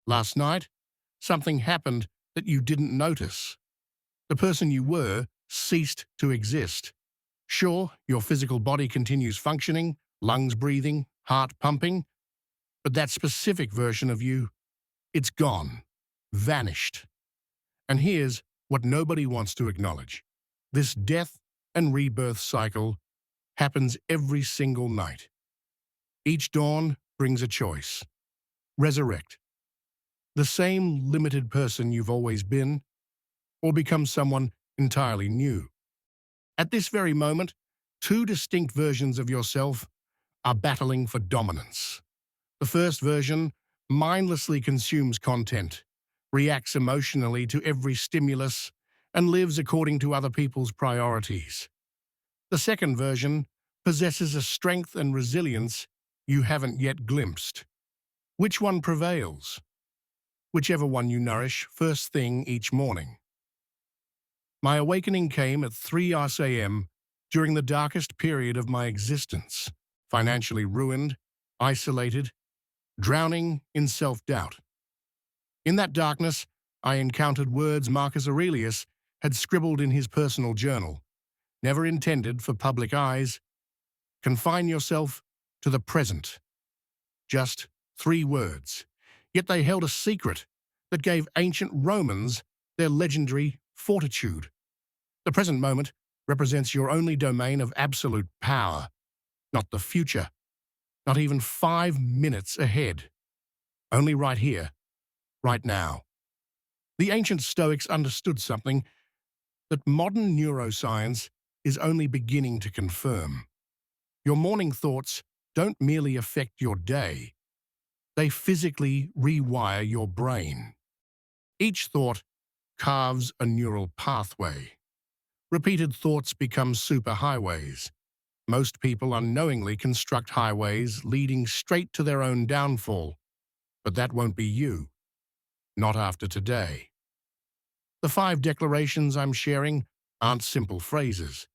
Last night, something happened that you didn't notice. The person you were ceased to exist. Sure, your physical body continues functioning, lungs breathing, heart pumping, but that specific version of you, it's gone, vanished. And here's what nobody wants to acknowledge. This death and rebirth cycle happens every single night. Each dawn brings a choice. Resurrect. The same limited person you've always been, or become someone entirely new. At this very moment, two distinct versions of yourself are battling for dominance. The first version mindlessly consumes content, reacts emotionally to every stimulus, and lives according to other people's priorities. The second version possesses a strength and resilience you haven't yet glimpsed. Which one prevails? Whichever one you nourish first thing each morning. My awakening came at 3 a.m. during the darkest period of my existence, financially ruined, isolated, drowning in self-doubt. In that darkness, I encountered words Marcus Aurelius had scribbled in his personal journal, never intended for public eyes. Confine yourself to the present. Just 3 words. Yet they held a secret that gave ancient Romans their legendary fortitude. The present moment represents your only domain of absolute power, not the future, not even 5 minutes ahead. Only right here, right now. The ancient Stoics understood something that modern neuroscience is only beginning to confirm. Your morning thoughts don't merely affect your day. They physically rewire your brain. Each thought carves a neural pathway. Repeated thoughts become superhighways. Most people unknowingly construct highways leading straight to their own downfall. But that won't be you. Not after today. The 5 declarations I'm sharing aren't simple phrases.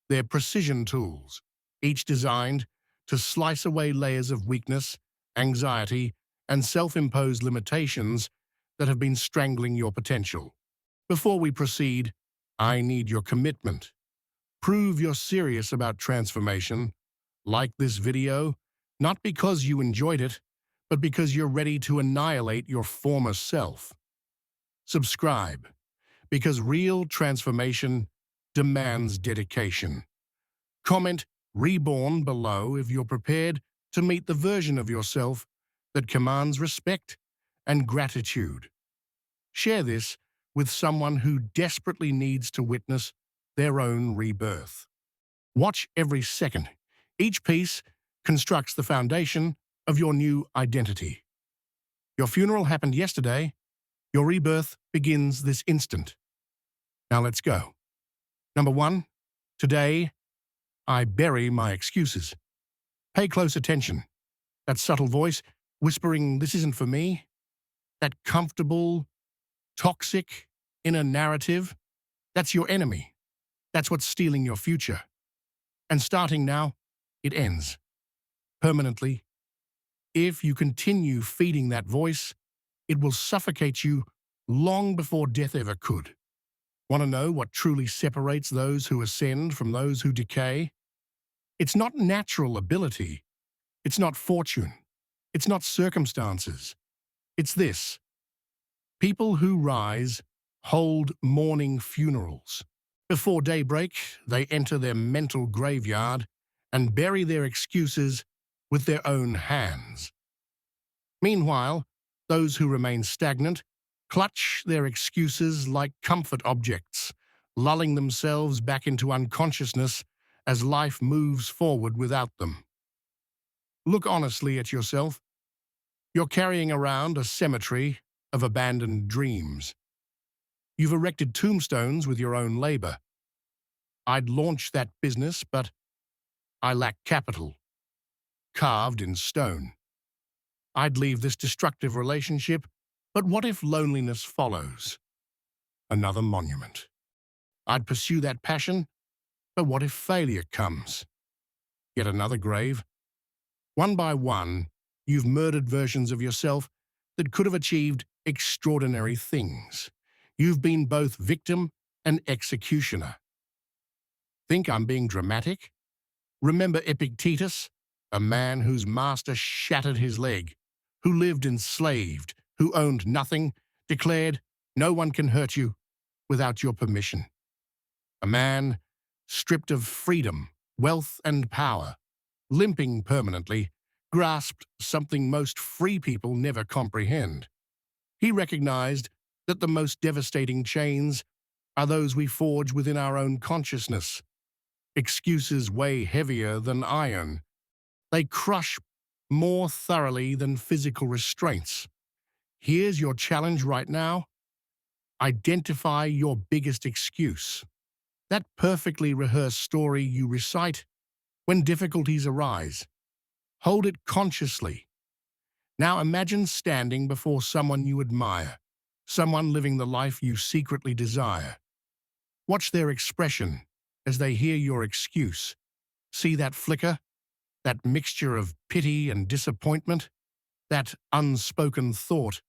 They're precision tools, each designed to slice away layers of weakness, anxiety, and self-imposed limitations that have been strangling your potential. Before we proceed, I need your commitment. Prove you're serious about transformation. Like this video, not because you enjoyed it, but because you're ready to annihilate your former self. Subscribe, because real transformation demands dedication. Comment "Reborn" below if you're prepared to meet the version of yourself that commands respect and gratitude. Share this with someone who desperately needs to witness their own rebirth. Watch every second. Each piece constructs the foundation of your new identity. Your funeral happened yesterday. Your rebirth begins this instant. Now let's go. Number 1, today, I bury my excuses. Pay close attention. That subtle voice whispering, "This isn't for me." That comfortable, toxic inner narrative, that's your enemy. That's what's stealing your future. And starting now, it ends. Permanently. If you continue feeding that voice, it will suffocate you long before death ever could. Want to know what truly separates those who ascend from those who decay? It's not natural ability. It's not fortune. It's not circumstances. It's this. People who rise hold mourning funerals. Before daybreak, they enter their mental graveyard and bury their excuses with their own hands. Meanwhile, those who remain stagnant clutch their excuses like comfort objects, lulling themselves back into unconsciousness as life moves forward without them. Look honestly at yourself. You're carrying around a cemetery of abandoned dreams. You've erected tombstones with your own labor. I'd launch that business, but I lack capital. Carved in stone. I'd leave this destructive relationship, but what if loneliness follows? Another monument. I'd pursue that passion, but what if failure comes? Yet another grave. One by one, you've murdered versions of yourself that could have achieved extraordinary things. You've been both victim and executioner. Think I'm being dramatic? Remember Epictetus, a man whose master shattered his leg, who lived enslaved, who owned nothing, declared, "No one can hurt you without your permission." A man stripped of freedom, wealth, and power, limping permanently, grasped something most free people never comprehend. He recognized that the most devastating chains are those we forge within our own consciousness. Excuses weigh heavier than iron. They crush more thoroughly than physical restraints. Here's your challenge right now. Identify your biggest excuse. That perfectly rehearsed story you recite when difficulties arise. Hold it consciously. Now imagine standing before someone you admire, someone living the life you secretly desire. Watch their expression as they hear your excuse. See that flicker, that mixture of pity and disappointment, that unspoken thought.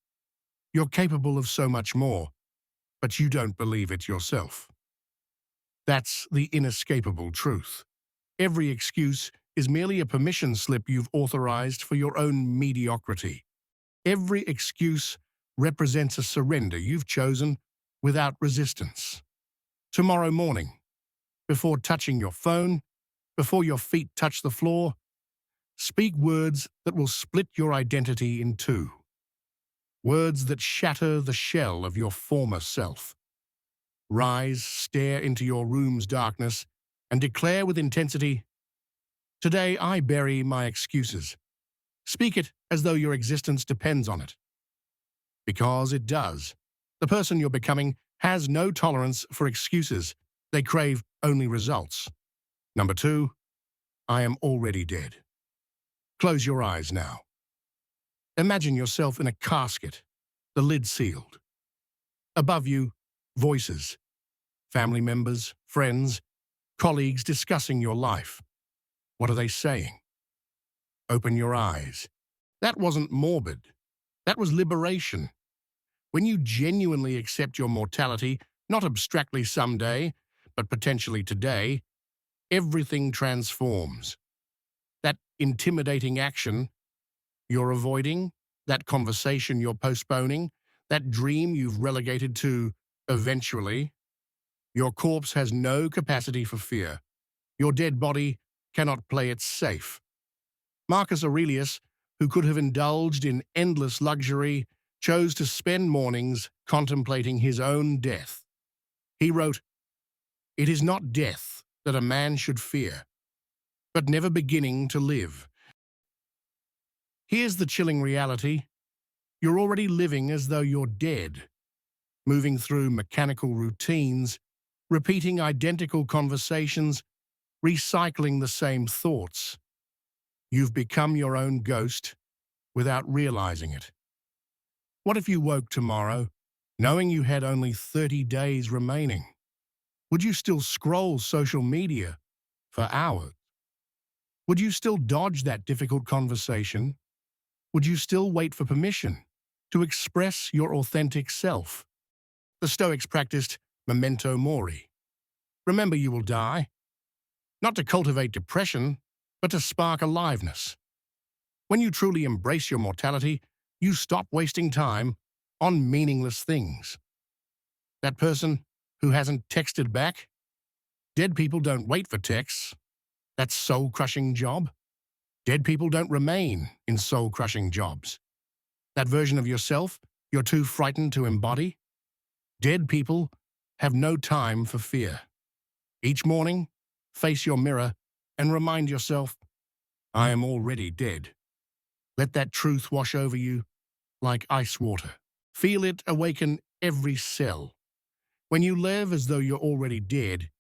You're capable of so much more, but you don't believe it yourself. That's the inescapable truth. Every excuse is merely a permission slip you've authorized for your own mediocrity. Every excuse represents a surrender you've chosen without resistance. Tomorrow morning, before touching your phone, before your feet touch the floor, speak words that will split your identity in two. Words that shatter the shell of your former self. Rise, stare into your room's darkness, and declare with intensity, "Today I bury my excuses." Speak it as though your existence depends on it. Because it does. The person you're becoming has no tolerance for excuses. They crave only results. Number 2, I am already dead. Close your eyes now. Imagine yourself in a casket, the lid sealed. Above you, voices, family members, friends, colleagues discussing your life. What are they saying? Open your eyes. That wasn't morbid. That was liberation. When you genuinely accept your mortality, not abstractly someday, but potentially today, everything transforms. That intimidating action you're avoiding, that conversation you're postponing, that dream you've relegated to eventually, your corpse has no capacity for fear. Your dead body cannot play it safe. Marcus Aurelius, who could have indulged in endless luxury, chose to spend mornings contemplating his own death. He wrote, "It is not death that a man should fear, but never beginning to live." Here's the chilling reality. You're already living as though you're dead, moving through mechanical routines, repeating identical conversations, recycling the same thoughts. You've become your own ghost without realizing it. What if you woke tomorrow, knowing you had only 30 days remaining? Would you still scroll social media for hours? Would you still dodge that difficult conversation? Would you still wait for permission to express your authentic self? The Stoics practiced memento mori. Remember you will die, not to cultivate depression, but to spark aliveness. When you truly embrace your mortality, you stop wasting time on meaningless things. That person who hasn't texted back? Dead people don't wait for texts. That soul-crushing job? Dead people don't remain in soul-crushing jobs. That version of yourself you're too frightened to embody? Dead people have no time for fear. Each morning, face your mirror and remind yourself, "I am already dead." Let that truth wash over you like ice water. Feel it awaken every cell. When you live as though you're already dead,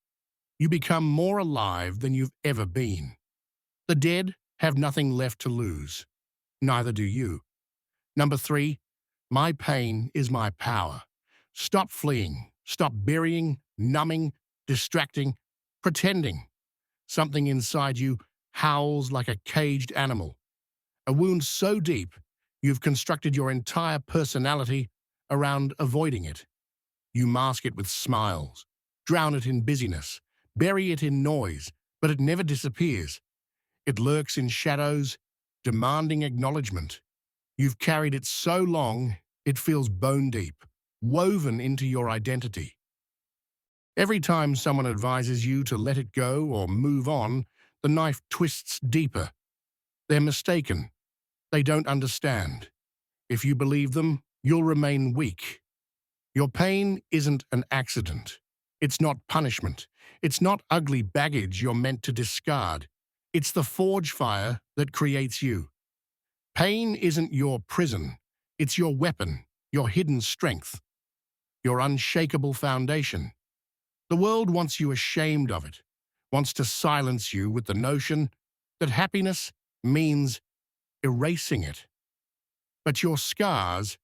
you become more alive than you've ever been. The dead have nothing left to lose. Neither do you. Number 3, my pain is my power. Stop fleeing. Stop burying, numbing, distracting, pretending. Something inside you howls like a caged animal. A wound so deep, You've constructed your entire personality around avoiding it. You mask it with smiles, drown it in busyness, bury it in noise, but it never disappears. It lurks in shadows, demanding acknowledgement. You've carried it so long, it feels bone deep, woven into your identity. Every time someone advises you to let it go or move on, the knife twists deeper. They're mistaken. They don't understand. If you believe them, you'll remain weak. Your pain isn't an accident. It's not punishment. It's not ugly baggage you're meant to discard. It's the forge fire that creates you. Pain isn't your prison. It's your weapon, your hidden strength, your unshakable foundation. The world wants you ashamed of it, wants to silence you with the notion that happiness means erasing it. But your scars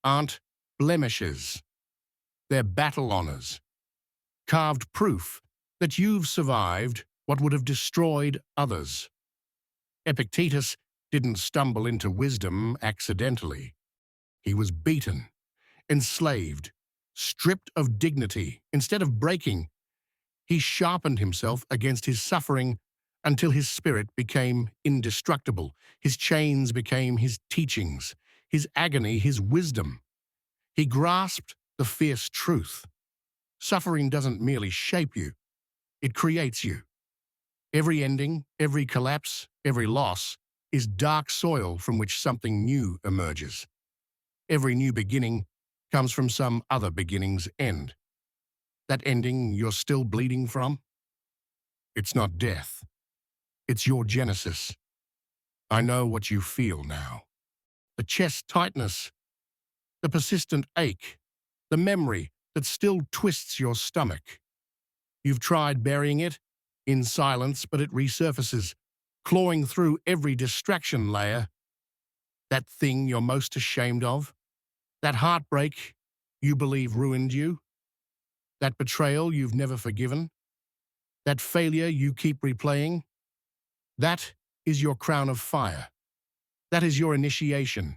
aren't blemishes. They're battle honors, carved proof that you've survived what would have destroyed others. Epictetus didn't stumble into wisdom accidentally. He was beaten, enslaved, stripped of dignity. Instead of breaking, he sharpened himself against his suffering until his spirit became indestructible. His chains became his teachings, his agony, his wisdom. He grasped the fierce truth. Suffering doesn't merely shape you, it creates you. Every ending, every collapse, every loss is dark soil from which something new emerges. Every new beginning comes from some other beginning's end. That ending you're still bleeding from? It's not death. It's your genesis. I know what you feel now. The chest tightness, the persistent ache, the memory that still twists your stomach. You've tried burying it in silence, but it resurfaces, clawing through every distraction layer. That thing you're most ashamed of, that heartbreak you believe ruined you, that betrayal you've never forgiven, that failure you keep replaying, that is your crown of fire. That is your initiation.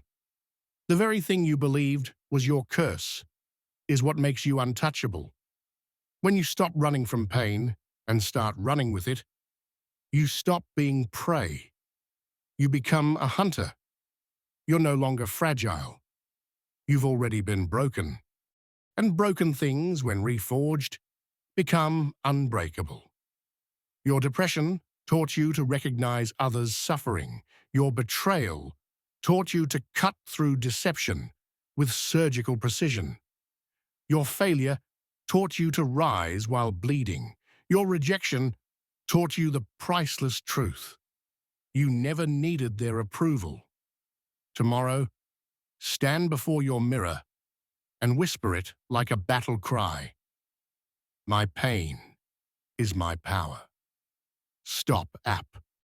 The very thing you believed was your curse is what makes you untouchable. When you stop running from pain and start running with it, you stop being prey. You become a hunter. You're no longer fragile. You've already been broken. And broken things, when reforged, become unbreakable. Your depression taught you to recognize others' suffering. Your betrayal taught you to cut through deception with surgical precision. Your failure taught you to rise while bleeding. Your rejection taught you the priceless truth. You never needed their approval. Tomorrow, stand before your mirror and whisper it like a battle cry. My pain is my power. Stop app.